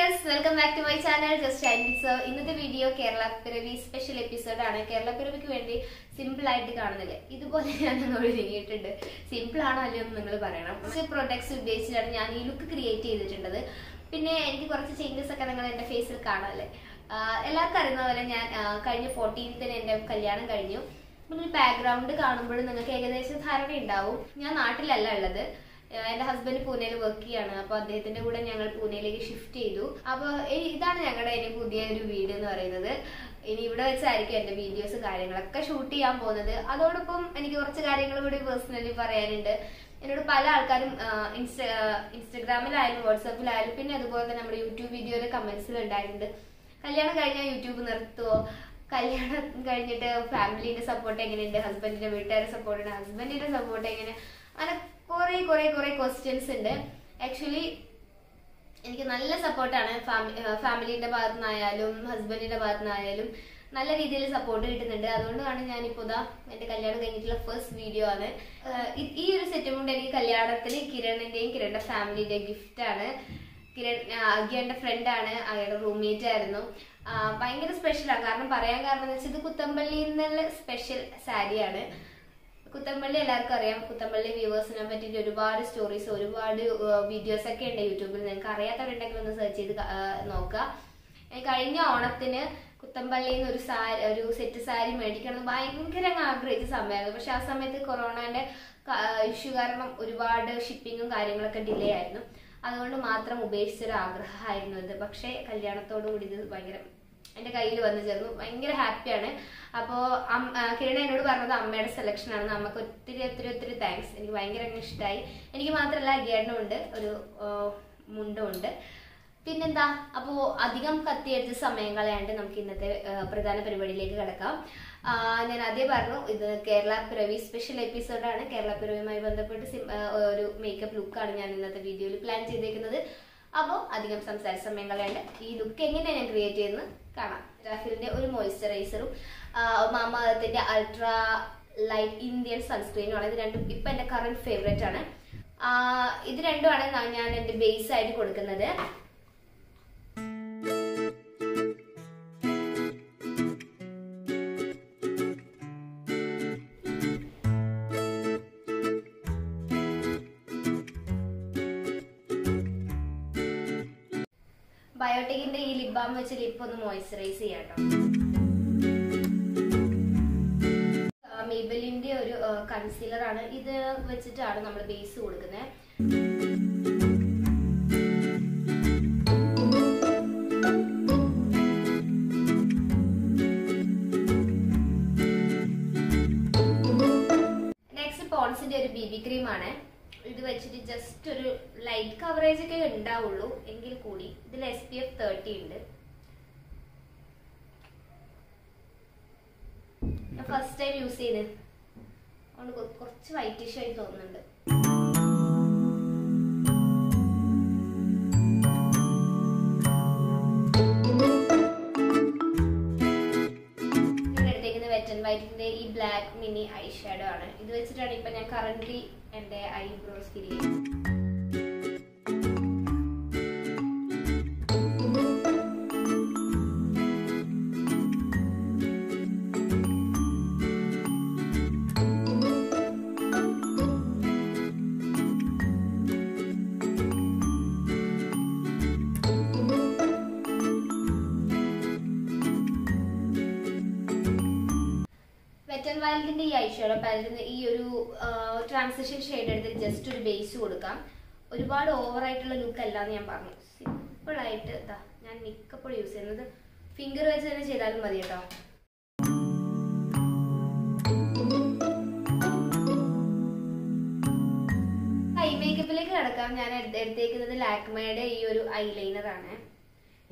viewers, welcome back to my channel Just Shining. So ഇന്നത്തെ video Kerala പിറവി special episode ആണ്. കേരള പിറവിക്ക് വേണ്ടി സിമ്പിൾ ആയിട്ട് കാണുന്നില്ലേ, ഇതുപോലെ ഞാൻ അങ്ങോട്ട് ഒരുങ്ങിയിട്ടുണ്ട്. സിമ്പിൾ ആണോ അല്ലയോ എന്ന് നിങ്ങൾ പറയണം. കുറച്ച് പ്രൊഡക്ട്സ് ഉപയോഗിച്ചിട്ടാണ് ഞാൻ ഈ ലുക്ക് ക്രിയേറ്റ് ചെയ്തിട്ടുള്ളത്. പിന്നെ എനിക്ക് കുറച്ച് ചേഞ്ചസ് ഒക്കെ നിങ്ങൾ എൻ്റെ ഫേസിൽ കാണാമല്ലേ. എല്ലാവർക്കും അറിയുന്ന പോലെ ഞാൻ കഴിഞ്ഞ 14th എൻ്റെ കല്യാണം കഴിഞ്ഞു. പിന്നെ ഒരു ബാക്ക്ഗ്രൗണ്ട് കാണുമ്പോഴും നിങ്ങൾക്ക് ഏകദേശം ധാരണ ഉണ്ടാവും. ഞാൻ നാട്ടിലല്ല ഉള്ളത്, എന്റെ ഹസ്ബൻഡ് പൂനെയിൽ വർക്ക് ചെയ്യാണ്. അപ്പൊ അദ്ദേഹത്തിന്റെ കൂടെ ഞങ്ങൾ പൂനെയിലേക്ക് ഷിഫ്റ്റ് ചെയ്തു. അപ്പൊ ഇതാണ് ഞങ്ങളുടെ ഇനി പുതിയ ഒരു വീട് എന്ന് പറയുന്നത്. ഇനി ഇവിടെ വെച്ചായിരിക്കും എന്റെ വീഡിയോസ് കാര്യങ്ങളൊക്കെ ഷൂട്ട് ചെയ്യാൻ പോകുന്നത്. അതോടൊപ്പം എനിക്ക് കുറച്ച് കാര്യങ്ങൾ കൂടി പേഴ്സണലി പറയാനുണ്ട്. എന്നോട് പല ആൾക്കാരും ഇൻസ്റ്റഗ്രാമിലായാലും വാട്സാപ്പിലായാലും പിന്നെ അതുപോലെ തന്നെ നമ്മുടെ യൂട്യൂബ് വീഡിയോയിലെ കമന്റ്സിൽ ഉണ്ടായിട്ടുണ്ട്, കല്യാണം കഴിഞ്ഞാൽ യൂട്യൂബ് നിർത്തുവോ, കല്യാണം കഴിഞ്ഞിട്ട് ഫാമിലിന്റെ സപ്പോർട്ട് എങ്ങനെയുണ്ട്, ഹസ്ബൻഡിന്റെ വീട്ടുകാരുടെ സപ്പോർട്ടുണ്ട്, ഹസ്ബൻഡിന്റെ സപ്പോർട്ട് എങ്ങനെ, അങ്ങനെ കുറെ ക്വസ്റ്റ്യൻസ് ഉണ്ട്. ആക്ച്വലി എനിക്ക് നല്ല സപ്പോർട്ടാണ് ഫാമിലിന്റെ ഭാഗത്തു നിന്നായാലും ഹസ്ബൻഡിന്റെ ഭാഗത്തു നിന്നായാലും നല്ല രീതിയിൽ സപ്പോർട്ട് കിട്ടുന്നുണ്ട്. അതുകൊണ്ടാണ് ഞാനിപ്പോ എന്റെ കല്യാണം കഴിഞ്ഞിട്ടുള്ള ഫസ്റ്റ് വീഡിയോ ആണ്. ഈ ഒരു സെറ്റും കൊണ്ട് എനിക്ക് കല്യാണത്തിന് കിരണിന്റെയും കിരണിന്റെ ഫാമിലിന്റെയും ഗിഫ്റ്റ് ആണ്. കിരൺ അഗിയുടെ ഫ്രണ്ട് ആണ്, അയാളുടെ റൂംമേറ്റ് ആയിരുന്നു. ഭയങ്കര സ്പെഷ്യലാണ്. കാരണം പറയാൻ കാരണം എന്ന് വെച്ചാൽ ഇത് കുത്തമ്പള്ളിയിൽ നിന്നുള്ള സ്പെഷ്യൽ സാരിയാണ്. കുത്തമ്പള്ളി എല്ലാവർക്കും അറിയാം. കുത്തമ്പള്ളി വ്യൂവേഴ്സിനെ പറ്റിയിട്ട് ഒരുപാട് സ്റ്റോറീസ്, ഒരുപാട് വീഡിയോസ് ഒക്കെ ഉണ്ട് യൂട്യൂബിൽ. നിങ്ങൾക്ക് അറിയാത്തവരുണ്ടെങ്കിൽ ഒന്ന് സെർച്ച് ചെയ്ത് നോക്കുക. കഴിഞ്ഞ ഓണത്തിന് കുത്തമ്പള്ളിയിൽ നിന്ന് ഒരു സെറ്റ് സാരി മേടിക്കണം എന്ന് ഭയങ്കര ആഗ്രഹിച്ച സമയമായിരുന്നു. പക്ഷെ ആ സമയത്ത് കൊറോണന്റെ ഇഷ്യൂ കാരണം ഒരുപാട് ഷിപ്പിങ്ങും കാര്യങ്ങളൊക്കെ ഡിലേ ആയിരുന്നു. അതുകൊണ്ട് മാത്രം ഉപേക്ഷിച്ചൊരു ആഗ്രഹമായിരുന്നു ഇത്. പക്ഷെ കല്യാണത്തോടു കൂടി ഇത് ഭയങ്കര എന്റെ കയ്യിൽ വന്നു ചേർന്നു. ഭയങ്കര ഹാപ്പിയാണ്. അപ്പോൾ കിരൺ എന്നോട് പറഞ്ഞത് അമ്മയുടെ സെലക്ഷൻ ആണെന്ന്. അമ്മക്ക് ഒത്തിരി താങ്ക്സ്. എനിക്ക് ഭയങ്കര ഇഷ്ടമായി. എനിക്ക് മാത്രമല്ല അഗിയേട്ടനും ഉണ്ട്, ഒരു മുണ്ടും ഉണ്ട്. പിന്നെന്താ, അപ്പോൾ അധികം കത്തിയടിച്ച സമയം കളയാണ്ട് നമുക്ക് ഇന്നത്തെ പ്രധാന പരിപാടിയിലേക്ക് കിടക്കാം. ഞാൻ ആദ്യം പറഞ്ഞു, ഇത് കേരള പിറവി സ്പെഷ്യൽ എപ്പിസോഡാണ്. കേരള പിറവിയുമായി ബന്ധപ്പെട്ട് ഒരു മേക്കപ്പ് ലുക്കാണ് ഞാൻ ഇന്നത്തെ വീഡിയോയിൽ പ്ലാൻ ചെയ്തേക്കുന്നത്. അപ്പോൾ അധികം സംസാരിച്ച സമയം കളയാണ്ട് ഈ ലുക്ക് എങ്ങനെയാണ് ഞാൻ ക്രിയേറ്റ് ചെയ്യുന്നത് കാണാം. റാഫിലിന്റെ ഒരു മോയ്സ്ചറൈസറും മാമാഅർത്തിന്റെ അൾട്രാ ലൈറ്റ് ഇന്ത്യൻ സൺസ്ക്രീനും ആണ്. ഇത് രണ്ടും ഇപ്പൊ എന്റെ കറന്റ് ഫേവറേറ്റ് ആണ്. ഇത് രണ്ടുമാണ് ഞാൻ എന്റെ ബേസ് ആയിട്ട് കൊടുക്കുന്നത്. ബയോട്ടിക്കിന്റെ ഈ ലിപ് ബാം വെച്ച് ലിപ്പ് ഒന്ന് മോയ്സ്ചറൈസ് ചെയ്യാട്ടോ. മേബലിന്റെ ഒരു കൺസീലർ ആണ്. ഇത് വെച്ചിട്ടാണ് നമ്മൾ ബേസ് കൊടുക്കുന്നത്. നെക്സ്റ്റ് പോൺസിന്റെ ഒരു BB ക്രീമാണ്. ഇത് വെച്ചിട്ട് ജസ്റ്റ് ഒരു ലൈറ്റ് കവറേജ് ഒക്കെ ഉണ്ടാവുള്ളൂ, എങ്കിൽ കൂടി ഇതിൽ SPF 30 ഉണ്ട്. ഞാൻ ഫസ്റ്റ് ടൈം യൂസ് ചെയ്ത് അതുകൊണ്ട് കുറച്ച് വൈറ്റിഷ് ആയി തോന്നുന്നുണ്ട്. എടുത്തേക്കുന്നത് വെറ്റ് ആൻഡ് വൈറ്റിന്റെ ഈ ബ്ലാക്ക് മിനി ഐ ഷാഡോ ആണ്. ഇത് വെച്ചിട്ടാണ് ഇപ്പൊ ഞാൻ കറന്റ്ലി എന്റെ ഐബ്രോസ് ഫിൽ ചെയ്യുന്നത്. വെറ്റ് ആൻഡ് വൈൽഡിന്റെ ഈ ഐഷാഡോ പാലറ്റിന് ഈ ഒരു ട്രാൻസിഷൻ ഷെയ്ഡ് എടുത്തിട്ട് ജസ്റ്റ് ഒരു ബേസ് കൊടുക്കാം. ഒരുപാട് ഓവർ ആയിട്ടുള്ള ലുക്ക് അല്ലാന്ന് ഞാൻ പറഞ്ഞു. സിമ്പിൾ ആയിട്ട് ഞാൻ മിക്കപ്പോഴും യൂസ് ചെയ്യുന്നത് ഫിംഗർ വെച്ച് തന്നെ ചെയ്താലും മതി കേട്ടോ. ഐ മേക്കപ്പിലേക്ക് കിടക്കാം. ഞാൻ എടുത്തേക്കുന്നത് ലാക്മയുടെ ഈ ഒരു ഐലൈനർ ആണ്.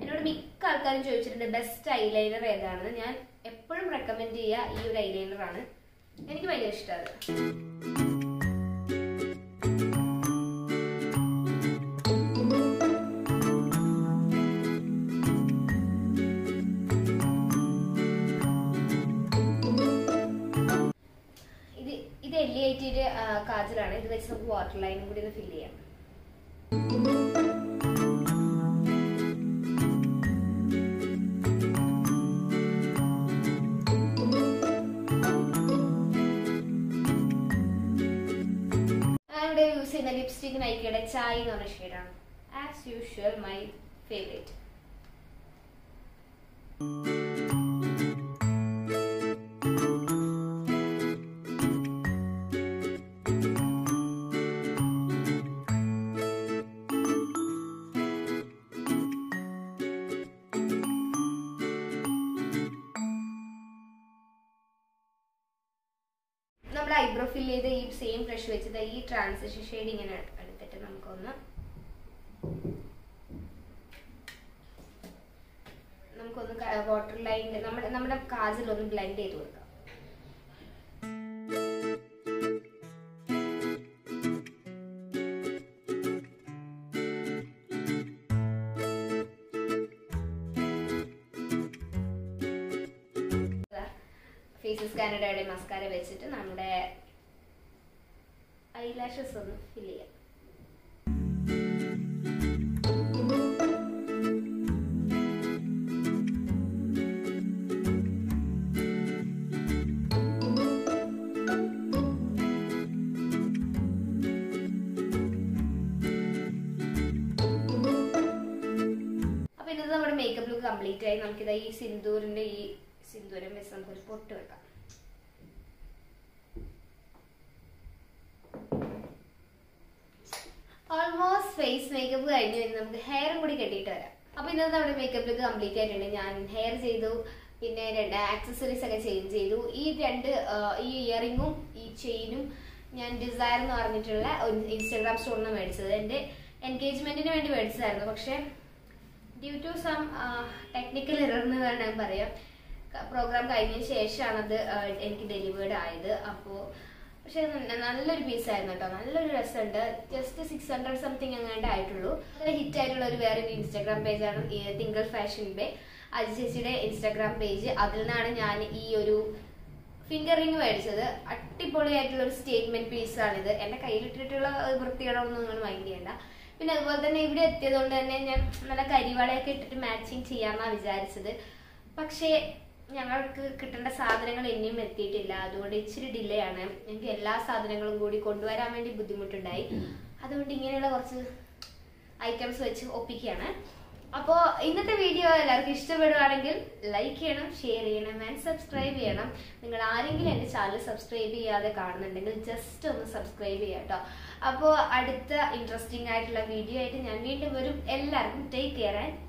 എന്നോട് മിക്ക ആൾക്കാരും ചോദിച്ചിട്ടുണ്ട് ബെസ്റ്റ് ഐലൈനർ ഏതാണെന്ന്. ഞാൻ എപ്പോഴും റെക്കമെൻഡ് ചെയ്യുക ഈ ഒരു ഐലൈനർ ആണ്. എനിക്ക് ഭയങ്കര ഇഷ്ടമാണ്. ഇത് LE88 കാജലാണ്. ഇത് വെച്ച് നമുക്ക് വാട്ടർ ലൈനും കൂടി ഒന്ന് ഫില്ല് ചെയ്യാം. ലിപ്സ്റ്റിക് നൈക്കയുടെ ചായ് എന്ന് പറഞ്ഞ ഷെയ്ഡാണ്. As usual my favourite. നമ്മുടെ ഐബ്രോ ഫിൽ ചെയ്ത് ഈ സെയിം ബ്രഷ് വെച്ചിട്ട് ഈ ട്രാൻസിഷൻ ഷെയ്ഡ് ഇങ്ങനെ എടുത്തിട്ട് നമുക്കൊന്ന് വാട്ടർ ലൈനിൽ നമ്മുടെ കാജിലൊന്ന് ബ്ലെൻഡ് ചെയ്ത് കൊടുക്കാം. ഫേസസ് കാനഡയുടെ മസ്കാര വെച്ചിട്ട് നമ്മുടെ ഐലാഷസ് ഒന്ന് ഫിൽ ചെയ്യാം. അപ്പൊ ഇന്നത്തെ നമ്മുടെ മേക്കപ്പ് ലുക്ക് കംപ്ലീറ്റ് ആയി. നമുക്കിത് ഈ സിന്ദൂരം വെച്ച് നമുക്കൊരു പൊട്ട് വെക്കാം. ഓൾമോസ്റ്റ് ഫേസ് മേക്കപ്പ് കഴിഞ്ഞു. നമുക്ക് ഹെയറും കൂടി കെട്ടിയിട്ട് വരാം. അപ്പൊ ഇന്നത്തെ നമ്മുടെ മേക്കപ്പ് ലുക്ക് കംപ്ലീറ്റ് ആയിട്ടുണ്ട്. ഞാൻ ഹെയർ ചെയ്തു, പിന്നെ 2 ആക്സസറീസ് ഒക്കെ ചേഞ്ച് ചെയ്തു. ഈ ഇയറിങ്ങും ഈ ചെയിനും ഞാൻ ഡിസയർ എന്ന് പറഞ്ഞിട്ടുള്ള ഇൻസ്റ്റാഗ്രാം സ്റ്റോറിൽ നിന്ന് മേടിച്ചത്. എൻ്റെ എൻഗേജ്മെന്റിന് വേണ്ടി മേടിച്ചതായിരുന്നു. പക്ഷെ due to some technical error എന്ന് വേണമെങ്കിൽ പറയാം, പ്രോഗ്രാം കഴിഞ്ഞതിന് ശേഷമാണ് അത് എനിക്ക് ഡെലിവേർഡ് ആയത്. അപ്പോൾ പക്ഷെ നല്ലൊരു പീസായിരുന്നു കേട്ടോ, നല്ലൊരു രസമുണ്ട്. ജസ്റ്റ് 600 സംതിങ് അങ്ങാണ്ട് ആയിട്ടുള്ളൂ. അത് ഹിറ്റ് ആയിട്ടുള്ള വേറൊരു ഇൻസ്റ്റാഗ്രാം പേജാണ് തിങ്കൾ ഫാഷൻ ബേ, അജി ചേച്ചിയുടെ ഇൻസ്റ്റാഗ്രാം പേജ്. അതിൽ നിന്നാണ് ഞാൻ ഈ ഒരു ഫിംഗർ റിംഗ് മേടിച്ചത്. അടിപൊളിയായിട്ടുള്ള ഒരു സ്റ്റേറ്റ്മെന്റ് പീസാണിത്. എൻ്റെ കയ്യിലിട്ടിട്ടുള്ള വൃത്തികളൊന്നും നിങ്ങൾ മൈൻഡ് ചെയ്യണ്ട. പിന്നെ അതുപോലെ തന്നെ ഇവിടെ എത്തിയത് കൊണ്ട് തന്നെ ഞാൻ നല്ല കരിവാളയൊക്കെ ഇട്ടിട്ട് മാച്ചിങ് ചെയ്യാമെന്നാണ് വിചാരിച്ചത്. പക്ഷേ ഞങ്ങൾക്ക് കിട്ടേണ്ട സാധനങ്ങൾ ഇനിയും എത്തിയിട്ടില്ല. അതുകൊണ്ട് ഇച്ചിരി ഡിലേ ആണ്. എനിക്ക് എല്ലാ സാധനങ്ങളും കൂടി കൊണ്ടുവരാൻ വേണ്ടി ബുദ്ധിമുട്ടുണ്ടായി. അതുകൊണ്ട് ഇങ്ങനെയുള്ള കുറച്ച് ഐറ്റംസ് വെച്ച് ഒപ്പിക്കുകയാണ്. അപ്പോൾ ഇന്നത്തെ വീഡിയോ എല്ലാവർക്കും ഇഷ്ടപ്പെടുകയാണെങ്കിൽ ലൈക്ക് ചെയ്യണം, ഷെയർ ചെയ്യണം ആൻഡ് സബ്സ്ക്രൈബ് ചെയ്യണം. നിങ്ങൾ ആരെങ്കിലും എൻ്റെ ചാനൽ സബ്സ്ക്രൈബ് ചെയ്യാതെ കാണുന്നുണ്ടെങ്കിൽ ജസ്റ്റ് ഒന്ന് സബ്സ്ക്രൈബ് ചെയ്യാം കേട്ടോ. അപ്പോൾ അടുത്ത ഇൻട്രസ്റ്റിംഗ് ആയിട്ടുള്ള വീഡിയോ ആയിട്ട് ഞാൻ വീണ്ടും വരും. എല്ലാവർക്കും ടേക്ക് കെയർ ആൻഡ്